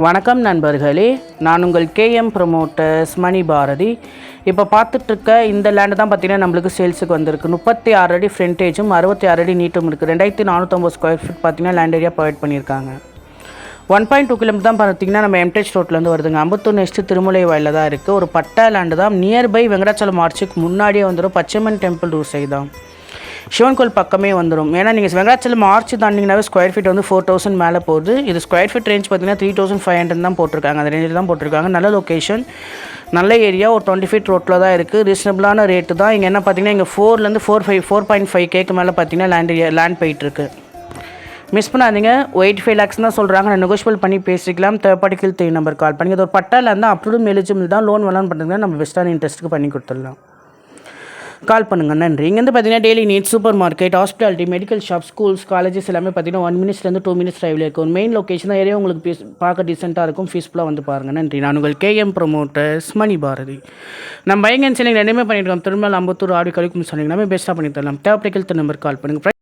வணக்கம் நண்பர்களே, நான் உங்கள் கேஎம் ப்ரொமோட்டர்ஸ் மணி பாரதி. இப்போ பார்த்துட்ருக்க இந்த லேண்டு தான் பார்த்திங்கன்னா நம்மளுக்கு சேல்ஸுக்கு வந்திருக்கு. 36 அடி ஃப்ரண்டேஜும் 66 அடி நீட்டும் இருக்குது. 2450 ஸ்கொயர் ஃபீட் பார்த்திங்கன்னா லேண்ட் ஏரியா ப்ரொவைட் பண்ணியிருக்காங்க. 1.2 கிலோமீட்டர் தான் பார்த்திங்கன்னா நம்ம எம்டேஜ் ரோட்லேருந்து வருதுங்க. 51 திருமலை வாயில தான் இருக்குது. ஒரு பட்டா லேண்டு தான். நியர்பை வெங்கடாச்சலம் ஆர்ச்சுக்கு முன்னாடியே வந்துடும். பச்சைமன் டெம்பிள் ரூசை தான், சிவன் கோயில் பக்கமே வந்துடும். ஏன்னா நீங்கள் வெங்கடாச்சலம் ஆர்ச் தாண்டிங்கனாவே ஸ்கொயர் ஃபீட் வந்து 4000 மேலே போகுது. இது ஸ்கொயர் ஃபீட் ரேஞ்ச் பார்த்தீங்கன்னா 3500 தான் போட்டிருக்காங்க. அந்த ரேஞ்சில் தான் போட்டிருக்காங்க. நல்ல லொக்கேஷன், நல்ல ஏரியா. ஒரு 20 ஃபீட் ரோட்டில் தான் இருக்குது. ரீசனபிளான ரேட்டு தான். இங்கே என்ன பார்த்தீங்கன்னா இங்கே 4லேருந்து 4.5Kக்கு மேலே பார்த்தீங்கன்னா லேண்ட் போயிட்டுருக்கு. மிஸ் பண்ணாதீங்க. 85 lakhs தான் சொல்கிறாங்க. நான் நெகோஷியபிள் பண்ணி பேசிக்கலாம். தேர்ட் பார்ட்டிக்கு 3 நம்பர் கால் பண்ணி. அது ஒரு பட்டாவில் இருந்தால் அப்ரூவல் எலிஜிபிள் தான். லோன் வேணான்னு பண்ணுறதுனா நம்ம பெஸ்ட்டான இன்ட்ரெஸ்ட்டுக்கு பண்ணி கொடுத்துடலாம். கால் பண்ணுங்கள். நன்றி. இங்கேருந்து பார்த்தீங்கன்னா daily need, supermarket, hospitality, medical shop, schools, colleges எல்லாமே பார்த்தீங்கன்னா 1 minutesலேருந்து 2 minutes டிரைவில் இருக்கும். மெயின் லொக்கேஷன் தான். ஏரியா உங்களுக்கு பார்க்க டீசெண்டாக இருக்கும். ஃபீஸ்ஃபுல்லாக வந்து பாருங்கள். நன்றி. நான் உங்கள் கேஎம் ப்ரொமோட்டர்ஸ் மணி பாரதி. நம்ம பையங்க செல்லிங் ரெண்டுமே பண்ணியிருக்கோம். திருமல், அம்பத்தூர், ஆடி கழிக்கும் சொன்னீங்கன்னா பெஸ்ட்டாக பண்ணி தரலாம். தேவைப்பட்ட நம்பர் கால் பண்ணுங்கள்.